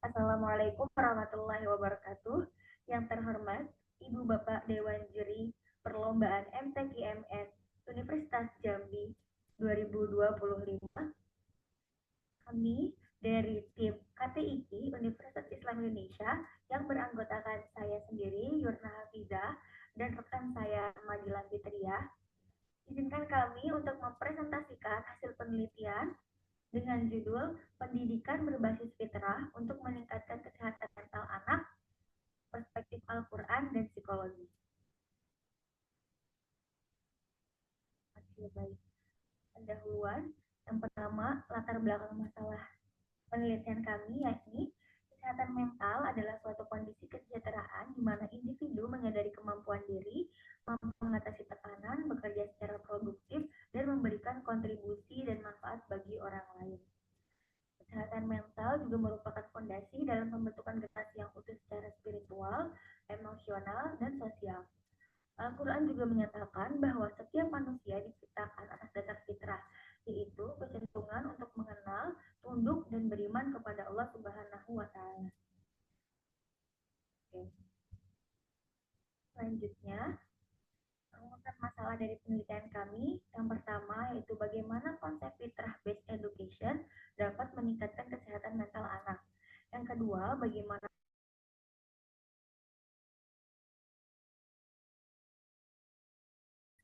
Assalamualaikum warahmatullahi wabarakatuh. Yang terhormat Ibu Bapak Dewan Juri Perlombaan MTQMS Universitas Jambi 2025. Kami dari tim KTIK Universitas Islam Indonesia yang beranggotakan saya sendiri, Yurna Hafizah, dan rekan saya, Madilan Fitria. Izinkan kami untuk mempresentasikan hasil penelitian dengan judul Pendidikan Berbasis Fitrah untuk Meningkatkan Kesehatan Mental Anak, Perspektif Al-Quran dan Psikologi. Oke, baik. Pendahuluan. Yang pertama, latar belakang masalah penelitian kami yakni kesehatan mental adalah suatu kondisi kesejahteraan di mana individu menyadari kemampuan diri, mampu mengatasi tekanan, bekerja secara produktif, dan memberikan kontribusi dan manfaat bagi orang lain. Kesehatan mental juga merupakan fondasi dalam pembentukan generasi yang utuh secara spiritual, emosional, dan sosial. Al-Quran juga menyatakan bahwa setiap manusia diciptakan atas dasar fitrah, yaitu kecenderungan untuk mengenal, tunduk, dan beriman kepada Allah Subhanahu wa Ta'ala. Selanjutnya, rumusan masalah dari penelitian kami. Yang pertama yaitu bagaimana konsep fitrah based education dapat meningkatkan kesehatan mental anak. Yang kedua, bagaimana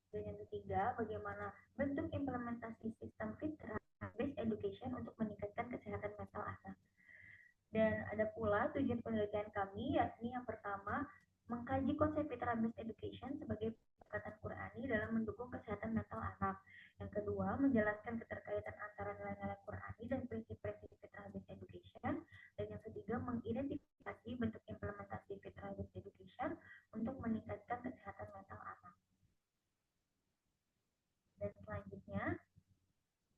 dan yang ketiga, bagaimana bentuk implementasi sistem fitrah based education untuk meningkatkan kesehatan mental anak. Dan ada pula tujuan penelitian kami, yakni yang pertama, mengkaji konsep fitrah based education sebagai pendekatan Qurani dalam mendukung kesehatan mental anak. Yang kedua, menjelaskan keterkaitan antara nilai-nilai Qurani dan prinsip-prinsip fitrah based education. Dan yang ketiga, mengidentifikasi bentuk implementasi fitrah based education untuk meningkatkan kesehatan mental anak. Dan selanjutnya,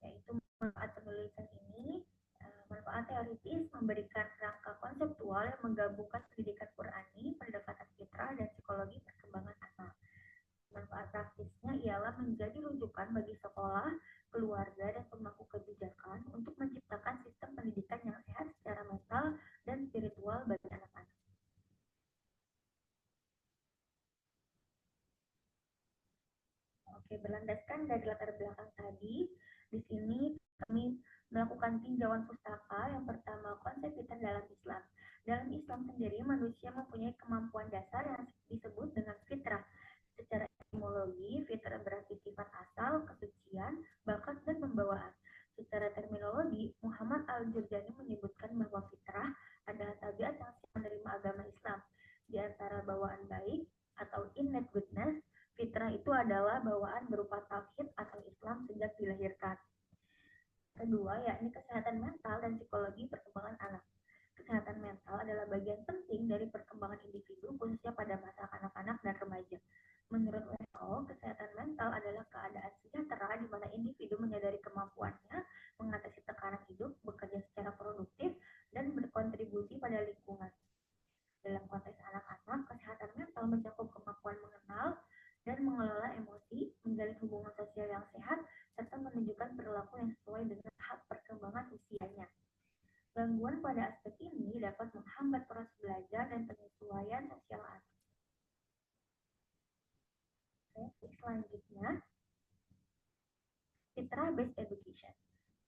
yaitu manfaat penulisan ini, manfaat teoritis memberikan rangka konseptual yang menggabungkan pendidikan Qurani, pendekatan fitrah, dan psikologi perkembangan anak. Manfaat praktisnya ialah menjadi rujukan bagi sekolah, keluarga, dan pemangku kebijakan untuk menciptakan sistem pendidikan yang sehat secara mental dan spiritual bagi anak-anak. Oke, berlandaskan dari latar belakang tadi, di sini kami melakukan tinjauan pustaka. Yang pertama, konsep fitrah dalam Islam. Dalam Islam sendiri, manusia mempunyai kemampuan dasar yang disebut dengan fitrah. Secara etimologi, fitrah berarti sifat asal, kesucian, bakat, dan pembawaan. Secara terminologi, Muhammad Al-Jurjani menyebutkan bahwa fitrah adalah tabiat yang menerima agama Islam. Di antara bawaan baik atau innate goodness, fitrah itu adalah bawaan berupa tauhid atau Islam sejak dilahirkan. Kedua, yakni kesehatan mental dan psikologi perkembangan anak. Kesehatan mental adalah bagian penting dari perkembangan individu, khususnya pada masa anak-anak dan remaja. Menurut WHO, kesehatan mental adalah keadaan sejahtera di mana individu menyadari kemampuannya, mengatasi tekanan hidup, bekerja secara produktif, dan berkontribusi pada lingkungan. Dalam konteks anak-anak, kesehatan mental mencakup kemampuan mengenal dan mengelola emosi, menjalin hubungan sosial yang sehat, serta menunjukkan perilaku yang sesuai dengan tahap perkembangan usianya. Gangguan pada aspek ini dapat menghambat proses belajar dan penyesuaian sosial anak. Oke, selanjutnya, fitrah based education.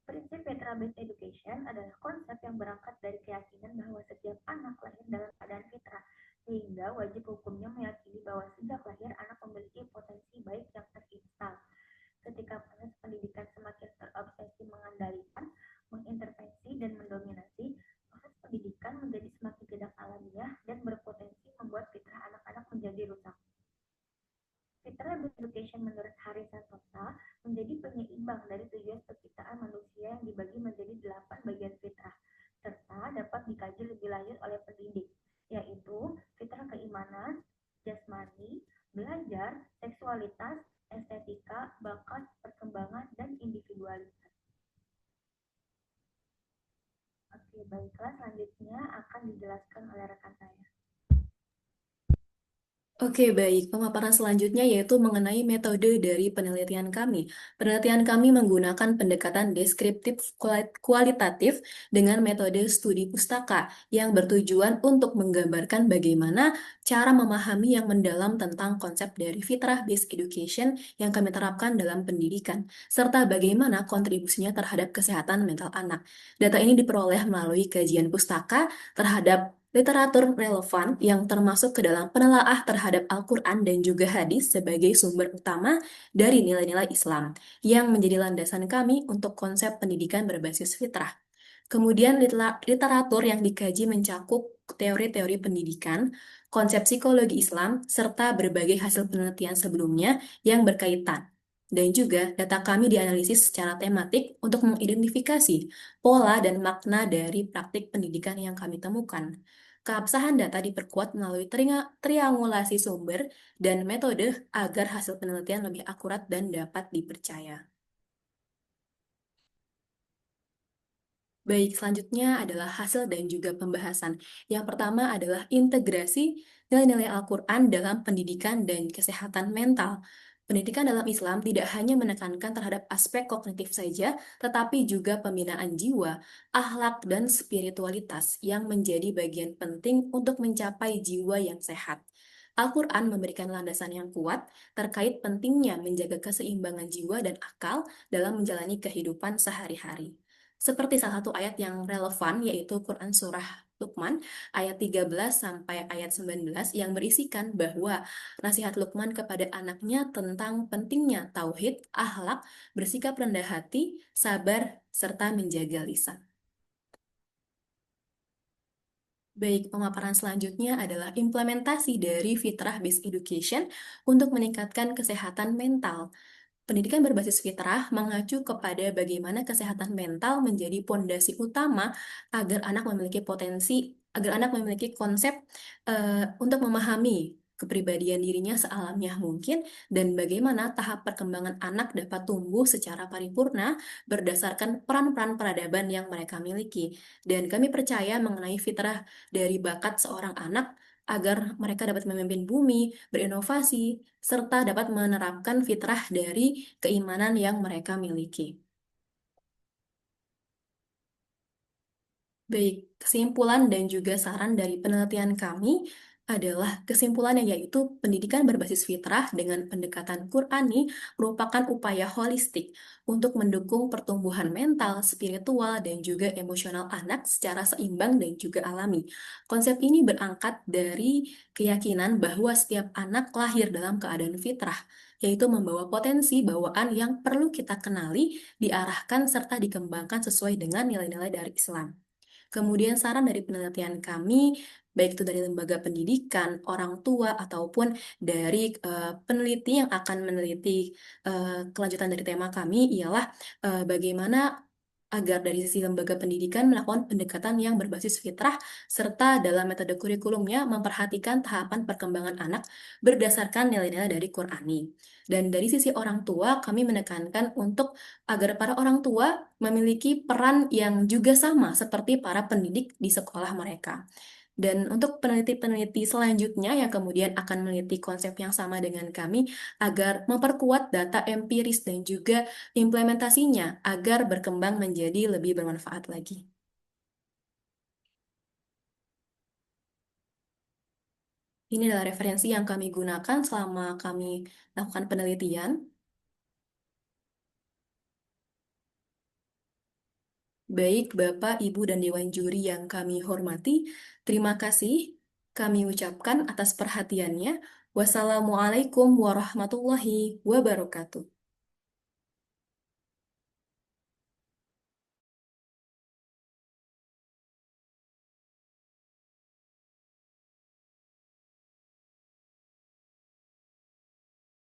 Prinsip fitrah based education adalah konsep yang berangkat dari keyakinan bahwa setiap anak lahir dalam keadaan fitrah, sehingga wajib hukumnya meyakini bahwa sejak lahir anak memiliki potensi baik yang terinstal. Ketika proses pendidikan semakin terobsesi mengendalikan, mengintervensi, dan mendominasi, proses pendidikan menjadi semakin tidak alamiah dan berpotensi membuat fitrah anak-anak menjadi rusak. Fitrah based education menurut Hari Santosa menjadi penyeimbang dari tujuan penciptaan manusia yang dibagi menjadi 8 bagian fitrah, serta dapat dikaji lebih lanjut oleh pendidik, yaitu fitrah keimanan, jasmani, belajar, seksualitas, estetika, bakat, perkembangan, dan individualitas. Oke, baiklah, selanjutnya akan dijelaskan oleh rekan saya. Oke, baik. Pemaparan selanjutnya yaitu mengenai metode dari penelitian kami. Penelitian kami menggunakan pendekatan deskriptif kualitatif dengan metode studi pustaka yang bertujuan untuk menggambarkan bagaimana cara memahami yang mendalam tentang konsep dari fitrah-based education yang kami terapkan dalam pendidikan, serta bagaimana kontribusinya terhadap kesehatan mental anak. Data ini diperoleh melalui kajian pustaka terhadap literatur relevan yang termasuk ke dalam penelaah terhadap Al-Quran dan juga hadis sebagai sumber utama dari nilai-nilai Islam yang menjadi landasan kami untuk konsep pendidikan berbasis fitrah. Kemudian literatur yang dikaji mencakup teori-teori pendidikan, konsep psikologi Islam, serta berbagai hasil penelitian sebelumnya yang berkaitan. Dan juga data kami dianalisis secara tematik untuk mengidentifikasi pola dan makna dari praktik pendidikan yang kami temukan. Keabsahan data diperkuat melalui triangulasi sumber dan metode agar hasil penelitian lebih akurat dan dapat dipercaya. Baik, selanjutnya adalah hasil dan juga pembahasan. Yang pertama adalah integrasi nilai-nilai Al-Quran dalam pendidikan dan kesehatan mental. Pendidikan dalam Islam tidak hanya menekankan terhadap aspek kognitif saja, tetapi juga pembinaan jiwa, akhlak, dan spiritualitas yang menjadi bagian penting untuk mencapai jiwa yang sehat. Al-Quran memberikan landasan yang kuat terkait pentingnya menjaga keseimbangan jiwa dan akal dalam menjalani kehidupan sehari-hari. Seperti salah satu ayat yang relevan yaitu Quran Surah Luqman ayat 13 sampai ayat 19 yang berisikan bahwa nasihat Luqman kepada anaknya tentang pentingnya tauhid, akhlak, bersikap rendah hati, sabar, serta menjaga lisan. Baik, pemaparan selanjutnya adalah implementasi dari fitrah-based education untuk meningkatkan kesehatan mental. Pendidikan berbasis fitrah mengacu kepada bagaimana kesehatan mental menjadi pondasi utama agar anak memiliki konsep untuk memahami kepribadian dirinya sealamiah mungkin dan bagaimana tahap perkembangan anak dapat tumbuh secara paripurna berdasarkan peran-peran peradaban yang mereka miliki. Dan kami percaya mengenai fitrah dari bakat seorang anak agar mereka dapat memimpin bumi, berinovasi, serta dapat menerapkan fitrah dari keimanan yang mereka miliki. Baik, kesimpulan dan juga saran dari penelitian kami adalah kesimpulannya yaitu pendidikan berbasis fitrah dengan pendekatan Qurani merupakan upaya holistik untuk mendukung pertumbuhan mental, spiritual, dan juga emosional anak secara seimbang dan juga alami. Konsep ini berangkat dari keyakinan bahwa setiap anak lahir dalam keadaan fitrah, yaitu membawa potensi bawaan yang perlu kita kenali, diarahkan, serta dikembangkan sesuai dengan nilai-nilai dari Islam. Kemudian saran dari penelitian kami, baik itu dari lembaga pendidikan, orang tua, ataupun dari peneliti yang akan meneliti kelanjutan dari tema kami ialah bagaimana agar dari sisi lembaga pendidikan melakukan pendekatan yang berbasis fitrah serta dalam metode kurikulumnya memperhatikan tahapan perkembangan anak berdasarkan nilai-nilai dari Qurani. Dan dari sisi orang tua, kami menekankan untuk agar para orang tua memiliki peran yang juga sama seperti para pendidik di sekolah mereka. Dan untuk peneliti-peneliti selanjutnya yang kemudian akan meneliti konsep yang sama dengan kami agar memperkuat data empiris dan juga implementasinya agar berkembang menjadi lebih bermanfaat lagi. Ini adalah referensi yang kami gunakan selama kami lakukan penelitian. Baik, Bapak, Ibu, dan Dewan Juri yang kami hormati, terima kasih kami ucapkan atas perhatiannya. Wassalamualaikum warahmatullahi wabarakatuh.